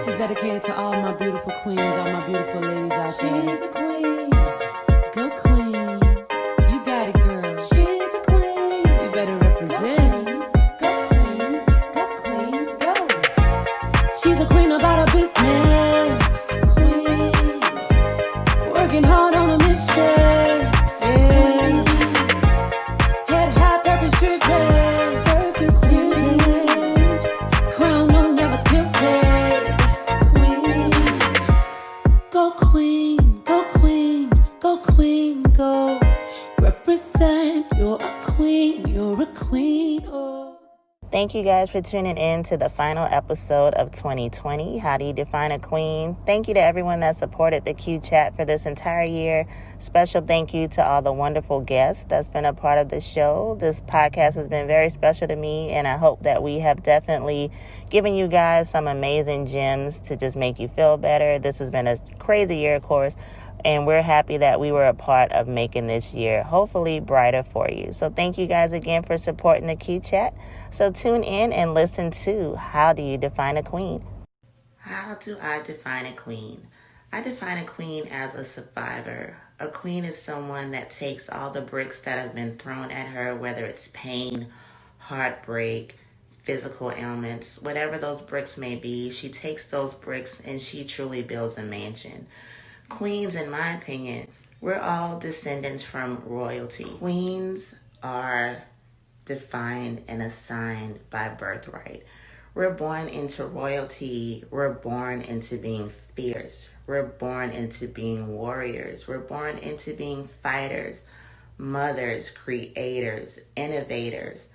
This is dedicated to all my beautiful queens, all my beautiful ladies out there. She's a queen. Go queen. You got it, girl. She's a queen. You better represent. Go queen. Go queen. Go. She's a queen about her business. Queen. Working hard on a mission. Yeah. Head high, purpose driven. Purpose driven. Crown no never tilted. Queen. Go queen, go queen, go queen, go. Represent, you're a queen, you're a queen, oh. Thank you guys for tuning in to the final episode of 2020. How do you define a queen? Thank you to everyone that supported the Q Chat for this entire year. Special thank you to all the wonderful guests that's been a part of the show. This podcast has been very special to me, and I hope that we have definitely given you guys some amazing gems to just make you feel better. This has been a crazy year, of course, and we're happy that we were a part of making this year hopefully brighter for you. So thank you guys again for supporting the Q Chat. So tune in and listen to How Do You Define a Queen? How do I define a queen? I define a queen as a survivor. A queen is someone that takes all the bricks that have been thrown at her, whether it's pain, heartbreak, physical ailments, whatever those bricks may be. She takes those bricks and she truly builds a mansion. Queens, in my opinion, we're all descendants from royalty. Queens are defined and assigned by birthright. We're born into royalty. We're born into being fierce. We're born into being warriors. We're born into being fighters, mothers, creators, innovators.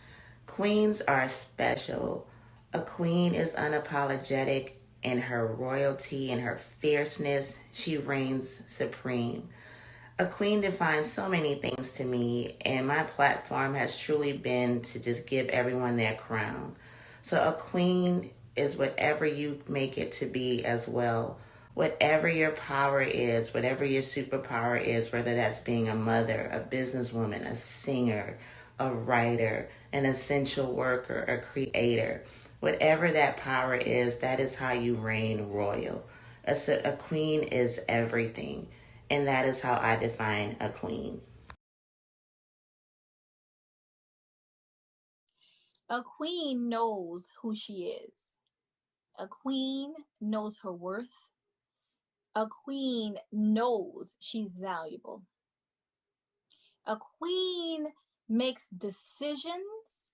Queens are special. A queen is unapologetic in her royalty and her fierceness. She reigns supreme. A queen defines so many things to me, and my platform has truly been to just give everyone their crown. So a queen is whatever you make it to be as well. Whatever your power is, whatever your superpower is, whether that's being a mother, a businesswoman, a singer, a writer, an essential worker, a creator. Whatever that power is, that is how you reign royal. A queen is everything. And that is how I define a queen. A queen knows who she is. A queen knows her worth. A queen knows she's valuable. A queen makes decisions,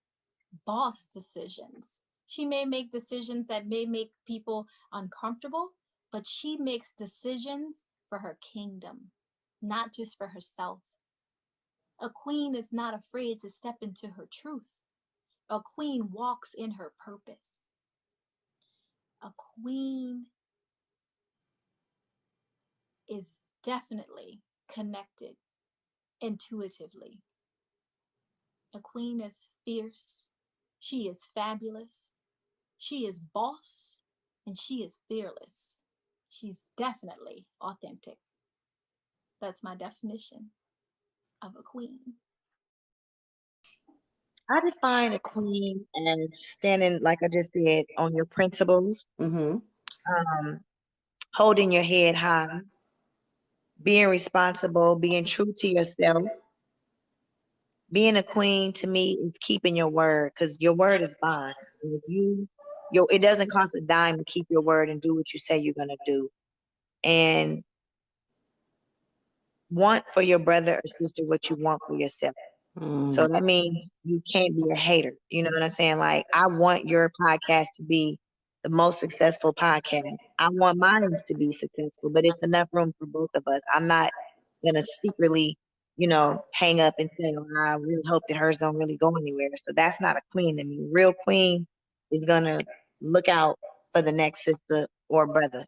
boss decisions. She may make decisions that may make people uncomfortable, but she makes decisions for her kingdom, not just for herself. A queen is not afraid to step into her truth. A queen walks in her purpose. A queen is definitely connected intuitively. A queen is fierce. She is fabulous. She is boss, and she is fearless. She's definitely authentic. That's my definition of a queen. I define a queen as standing, like I just did, on your principles, holding your head high, being responsible, being true to yourself. Being a queen to me is keeping your word, because your word is bond. If it doesn't cost a dime to keep your word and do what you say you're gonna do, and want for your brother or sister what you want for yourself. So that means you can't be a hater. You know what I'm saying? Like, I want your podcast to be the most successful podcast. I want mine to be successful, but it's enough room for both of us. I'm not gonna secretly, hang up and say, oh, I really hope that hers don't really go anywhere. So that's not a queen to me. Real queen is gonna look out for the next sister or brother.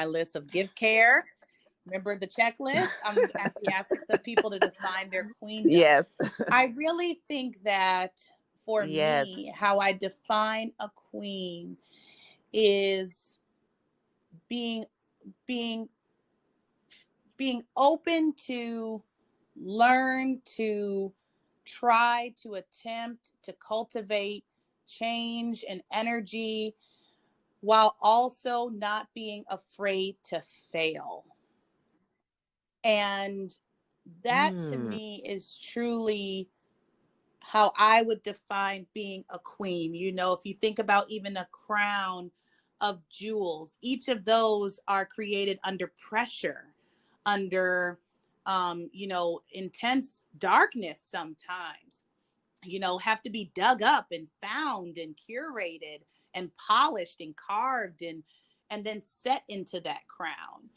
list of give care. Remember the checklist? I'm asking some people to define their queendom. Yes. I really think that for me, how I define a queen is being open to learn, to try, to attempt to cultivate change and energy, while also not being afraid to fail. And that to me is truly how I would define being a queen. You know, if you think about even a crown of jewels, each of those are created under pressure, under, intense darkness sometimes, have to be dug up and found and curated and polished and carved and then set into that crown.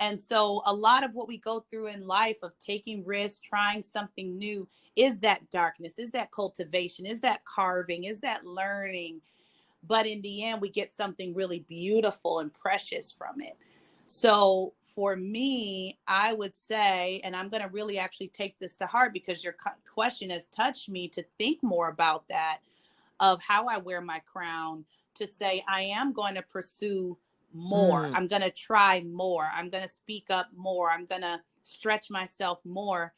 And so a lot of what we go through in life of taking risks, trying something new, is that darkness, is that cultivation, is that carving, is that learning. But in the end, we get something really beautiful and precious from it. So for me, I would say, and I'm going to really actually take this to heart because your question has touched me to think more about that, of how I wear my crown, to say I am going to pursue more. I'm going to try more. I'm going to speak up more. I'm going to stretch myself more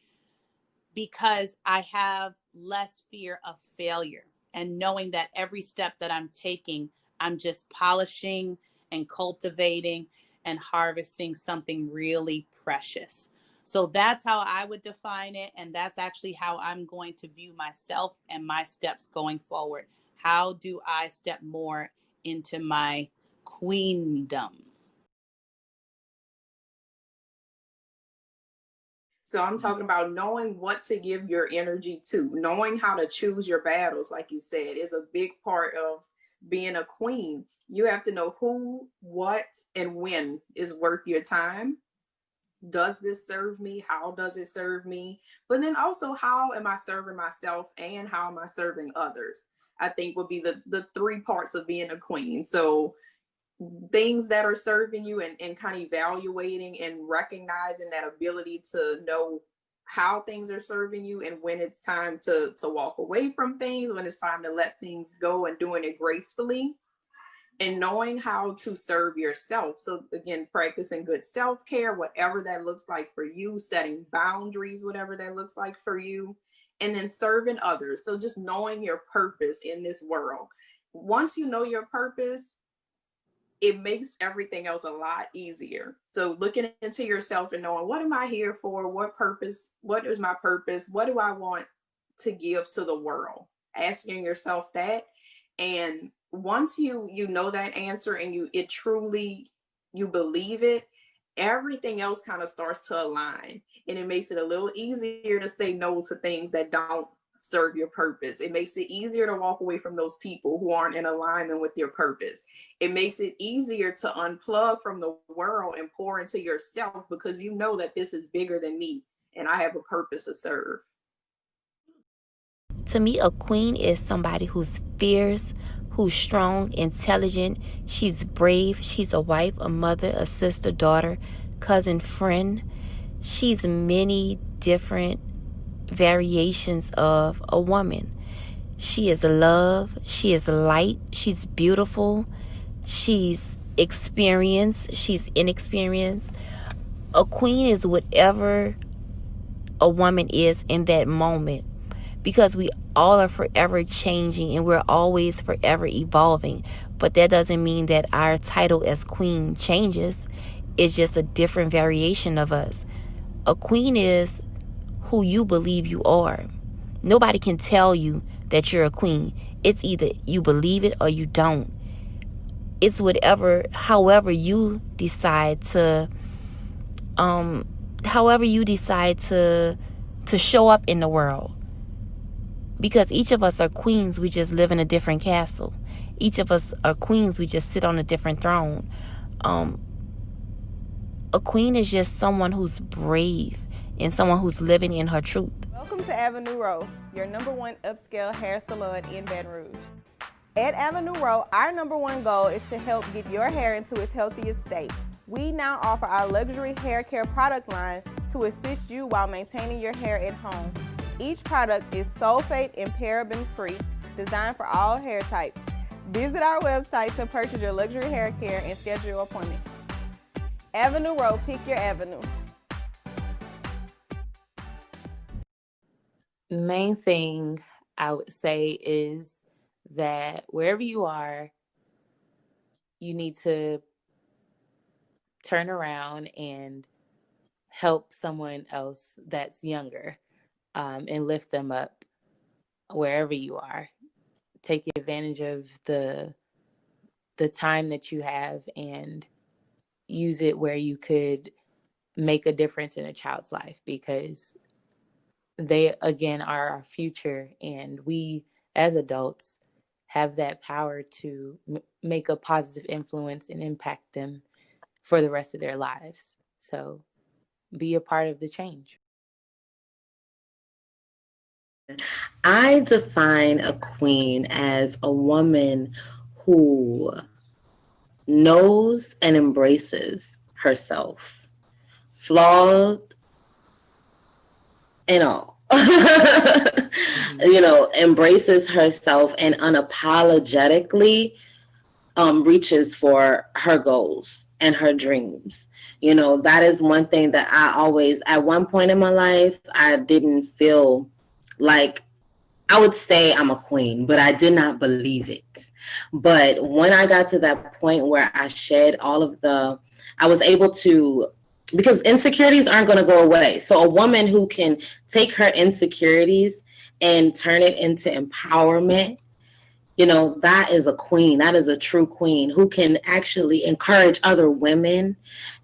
because I have less fear of failure. And knowing that every step that I'm taking, I'm just polishing and cultivating and harvesting something really precious. So that's how I would define it. And that's actually how I'm going to view myself and my steps going forward. How do I step more into my queendom? So I'm talking about knowing what to give your energy to, knowing how to choose your battles, like you said, is a big part of being a queen. You have to know who, what, and when is worth your time. Does this serve me? How does it serve me? But then also, how am I serving myself and how am I serving others? I think would be the three parts of being a queen. So things that are serving you and kind of evaluating and recognizing that ability to know how things are serving you and when it's time to walk away from things, when it's time to let things go, and doing it gracefully, and knowing how to serve yourself. So again, practicing good self-care, whatever that looks like for you, setting boundaries, whatever that looks like for you, and then serving others. So just knowing your purpose in this world. Once you know your purpose, it makes everything else a lot easier. So looking into yourself and knowing, what am I here for? What purpose? What is my purpose? What do I want to give to the world? Asking yourself that. And once you know that answer and you believe it, everything else kind of starts to align. And it makes it a little easier to say no to things that don't serve your purpose. It makes it easier to walk away from those people who aren't in alignment with your purpose. It makes it easier to unplug from the world and pour into yourself, because you know that this is bigger than me and I have a purpose to serve. To me, a queen is somebody who's fierce, who's strong, intelligent. She's brave. She's a wife, a mother, a sister, daughter, cousin, friend. She's many different variations of a woman. She is love. She is light. She's beautiful. She's experienced. She's inexperienced. A queen is whatever a woman is in that moment, because we all are forever changing and we're always forever evolving. But that doesn't mean that our title as queen changes. It's just a different variation of us. A queen is who you believe you are. Nobody can tell you that you're a queen. It's either you believe it or you don't. It's however you decide to show up in the world. Because each of us are queens, we just live in a different castle. Each of us are queens, we just sit on a different throne. A queen is just someone who's brave and someone who's living in her truth. Welcome to Avenue Row, your #1 upscale hair salon in Baton Rouge. At Avenue Row, our #1 goal is to help get your hair into its healthiest state. We now offer our luxury hair care product line to assist you while maintaining your hair at home. Each product is sulfate and paraben free, designed for all hair types. Visit our website to purchase your luxury hair care and schedule your appointment. Avenue Road, pick your avenue. Main thing I would say is that wherever you are, you need to turn around and help someone else that's younger, and lift them up wherever you are. Take advantage of the time that you have and use it where you could make a difference in a child's life, because they again are our future, and we as adults have that power to make a positive influence and impact them for the rest of their lives. So be a part of the change. I define a queen as a woman who knows and embraces herself, flawed and all. Embraces herself and unapologetically reaches for her goals and her dreams. That is one thing that I always, at one point in my life, I didn't feel like, I would say I'm a queen, but I did not believe it. But when I got to that point where I shed all of I was able to, because insecurities aren't going to go away. So a woman who can take her insecurities and turn it into empowerment, that is a queen. That is a true queen who can actually encourage other women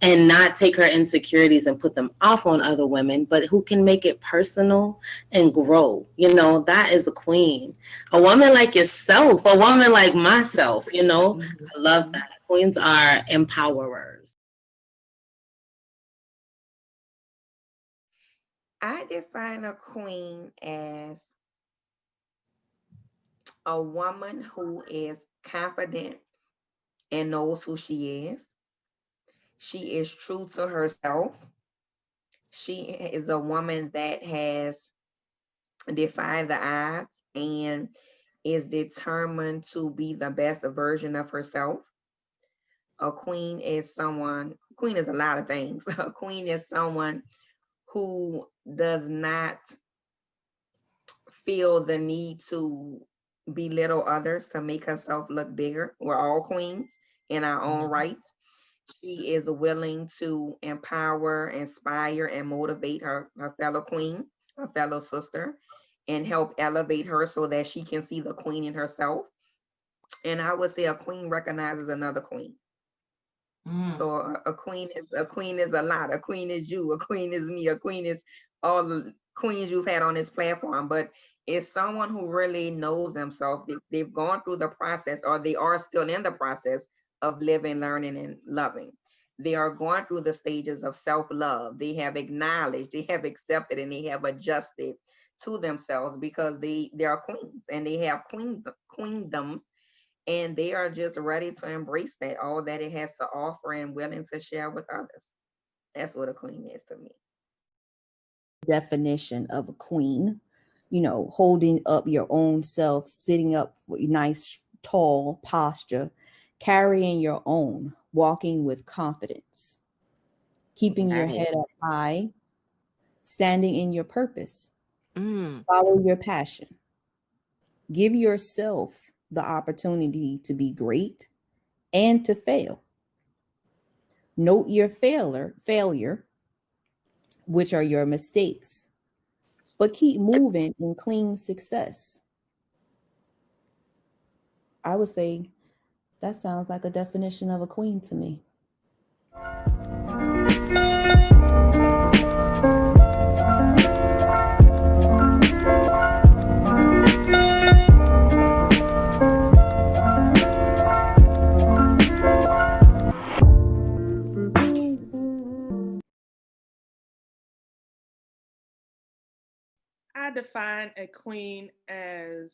and not take her insecurities and put them off on other women, but who can make it personal and grow. That is a queen. A woman like yourself, a woman like myself, I love that. Queens are empowerers. I define a queen as a woman who is confident and knows who she is. She is true to herself. She is a woman that has defied the odds and is determined to be the best version of herself. A queen is a lot of things. A queen is someone who does not feel the need to belittle others to make herself look bigger. We're all queens in our own right. She is willing to empower, inspire, and motivate her fellow queen, her fellow sister, and help elevate her so that she can see the queen in herself. And I would say a queen recognizes another queen. So a queen is a lot. A queen is you. A queen is me. A queen is all the queens you've had on this platform. But it's someone who really knows themselves. They've gone through the process, or they are still in the process of living, learning, and loving. They are going through the stages of self-love. They have acknowledged, they have accepted, and they have adjusted to themselves because they are queens and they have queendoms, and they are just ready to embrace that, all that it has to offer, and willing to share with others. That's what a queen is to me. Definition of a queen, holding up your own self, sitting up with nice, tall posture, carrying your own, walking with confidence, keeping your head up high, standing in your purpose, follow your passion, give yourself the opportunity to be great and to fail. Note your failure, which are your mistakes, but keep moving in clean success. I would say that sounds like a definition of a queen to me. I define a queen as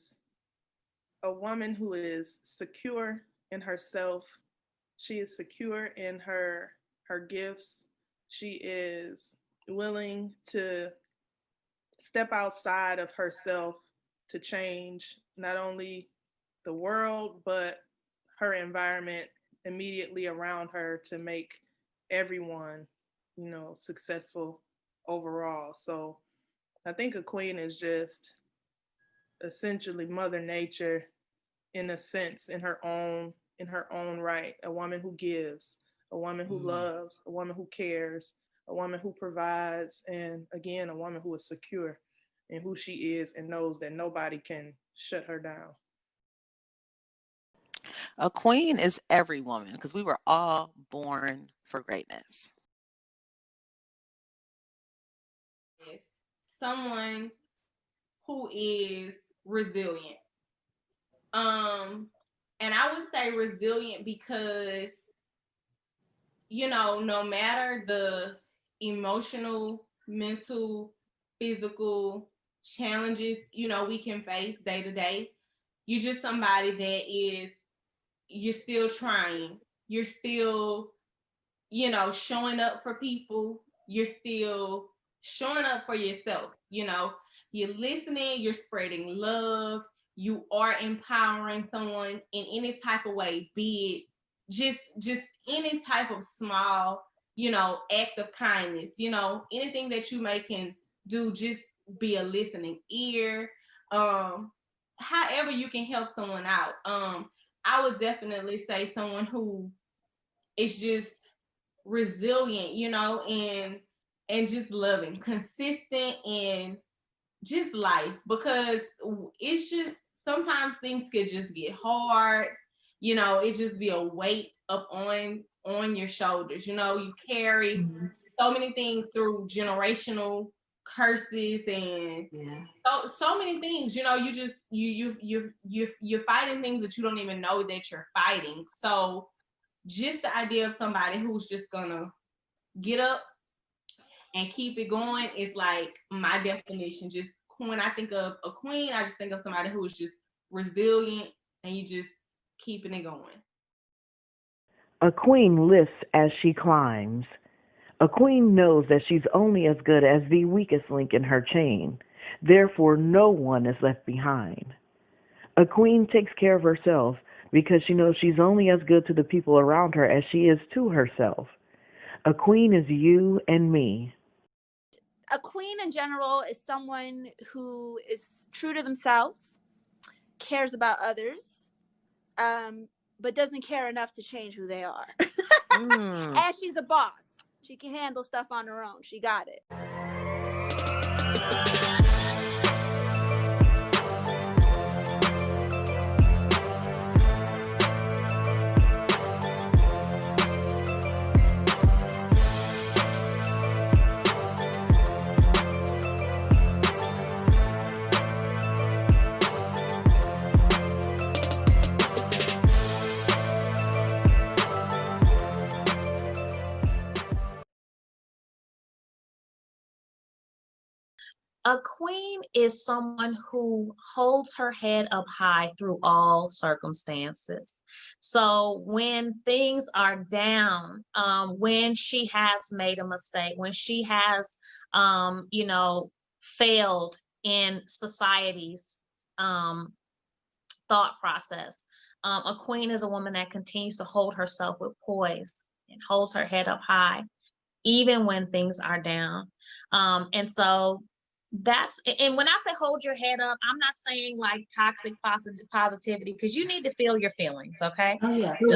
a woman who is secure in herself. She is secure in her her gifts. She is willing to step outside of herself to change not only the world, but her environment immediately around her to make everyone, successful overall. So I think a queen is just essentially Mother Nature in a sense, in her own right. A woman who gives, a woman who loves, a woman who cares, a woman who provides, and again, a woman who is secure in who she is and knows that nobody can shut her down. A queen is every woman because we were all born for greatness. Someone who is resilient. And I would say resilient because, no matter the emotional, mental, physical challenges, we can face day to day, you're just somebody that you're still trying. You're still, showing up for people. You're still showing up for yourself. You're listening, you're spreading love, you are empowering someone in any type of way, be it just any type of small, act of kindness, anything that you can do, just be a listening ear. However you can help someone out. I would definitely say someone who is just resilient, and just loving, consistent in just life, because it's just sometimes things could just get hard. It just be a weight up on your shoulders. You carry so many things through generational curses and so many things. You just you're fighting things that you don't even know that you're fighting. So just the idea of somebody who's just gonna get up and keep it going is like my definition. Just when I think of a queen, I just think of somebody who is just resilient and you just keeping it going. A queen lifts as she climbs. A queen knows that she's only as good as the weakest link in her chain. Therefore, no one is left behind. A queen takes care of herself because she knows she's only as good to the people around her as she is to herself. A queen is you and me. A queen in general is someone who is true to themselves, cares about others, but doesn't care enough to change who they are. And she's a boss. She can handle stuff on her own. She got it. A queen is someone who holds her head up high through all circumstances. So when things are down, when she has made a mistake, when she has, failed in society's thought process, a queen is a woman that continues to hold herself with poise and holds her head up high, even when things are down. And so and when I say hold your head up, I'm not saying like toxic positivity, because you need to feel your feelings, okay? Oh, yes. You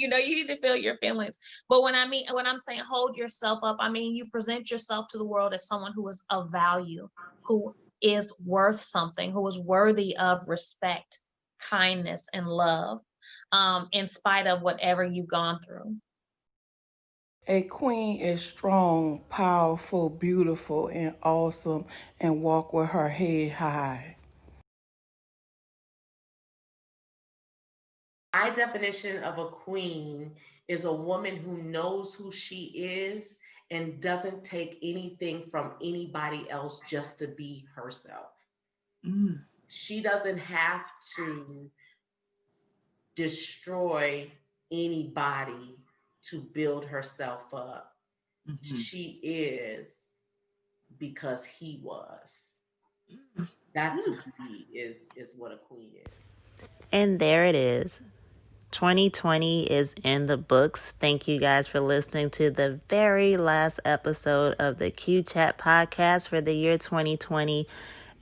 need to feel your feelings. But when I'm saying hold yourself up, I mean you present yourself to the world as someone who is of value, who is worth something, who is worthy of respect, kindness, and love, in spite of whatever you've gone through. A queen is strong, powerful, beautiful, and awesome, and walk with her head high. My definition of a queen is a woman who knows who she is and doesn't take anything from anybody else just to be herself. She doesn't have to destroy anybody to build herself up. She is because he was. That to me is what a queen is. And there it is. 2020 is in the books. Thank you guys for listening to the very last episode of the Q Chat podcast for the year 2020.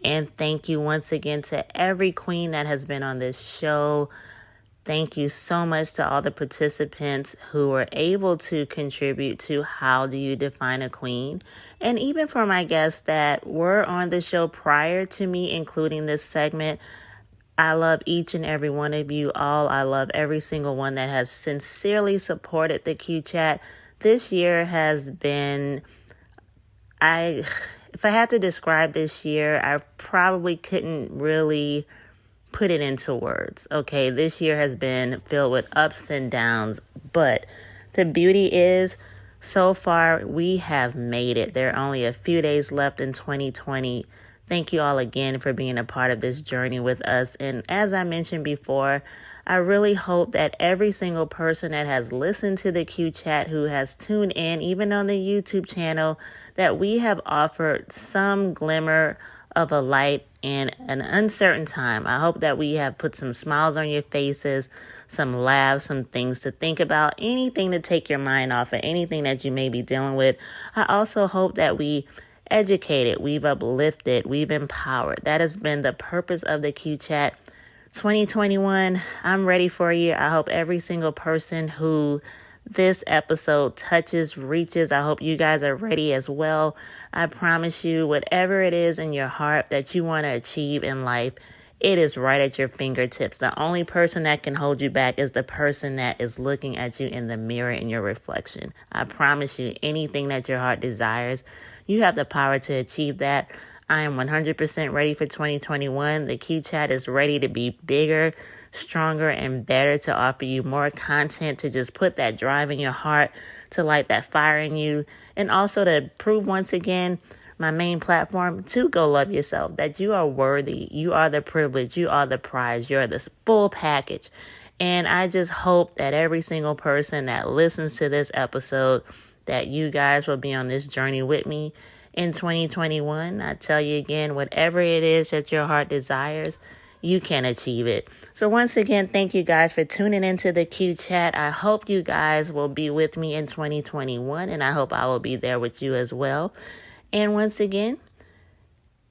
And thank you once again to every queen that has been on this show. Thank you so much to all the participants who were able to contribute to how do you define a queen. And even for my guests that were on the show prior to me including this segment, I love each and every one of you all. I love every single one that has sincerely supported the Q Chat. This year has been, if I had to describe this year, I probably couldn't really put it into words. Okay, this year has been filled with ups and downs, but the beauty is so far we have made it. There are only a few days left in 2020. Thank you all again for being a part of this journey with us. And as I mentioned before, I really hope that every single person that has listened to the Q Chat, who has tuned in, even on the YouTube channel, that we have offered some glimmer of a light in an uncertain time. I hope that we have put some smiles on your faces, some laughs, some things to think about, anything to take your mind off of anything that you may be dealing with. I also hope that we educated, we've uplifted, we've empowered. That has been the purpose of the Q Chat. 2021, I'm ready for you. I hope every single person who this episode touches, reaches, I hope you guys are ready as well. I promise you, whatever it is in your heart that you want to achieve in life, it is right at your fingertips. The only person that can hold you back is the person that is looking at you in the mirror in your reflection. I promise you, anything that your heart desires, you have the power to achieve that. I am 100% ready for 2021. The Q Chat is ready to be bigger, stronger, and better, to offer you more content, to just put that drive in your heart, to light that fire in you, and also to prove once again, my main platform, to go love yourself, that you are worthy, you are the privilege, you are the prize, you're the full package. And I just hope that every single person that listens to this episode, that you guys will be on this journey with me in 2021. I tell you again, whatever it is that your heart desires, you can achieve it. So once again, thank you guys for tuning into the Q Chat. I hope you guys will be with me in 2021, and I hope I will be there with you as well. And once again,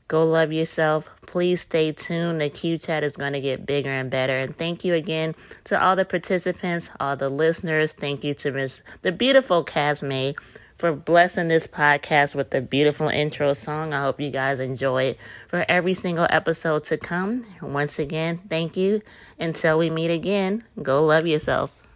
go love yourself. Please stay tuned. The Q Chat is going to get bigger and better. And thank you again to all the participants, all the listeners. Thank you to the beautiful Casmay for blessing this podcast with a beautiful intro song. I hope you guys enjoy it for every single episode to come. Once again, thank you. Until we meet again, go love yourself.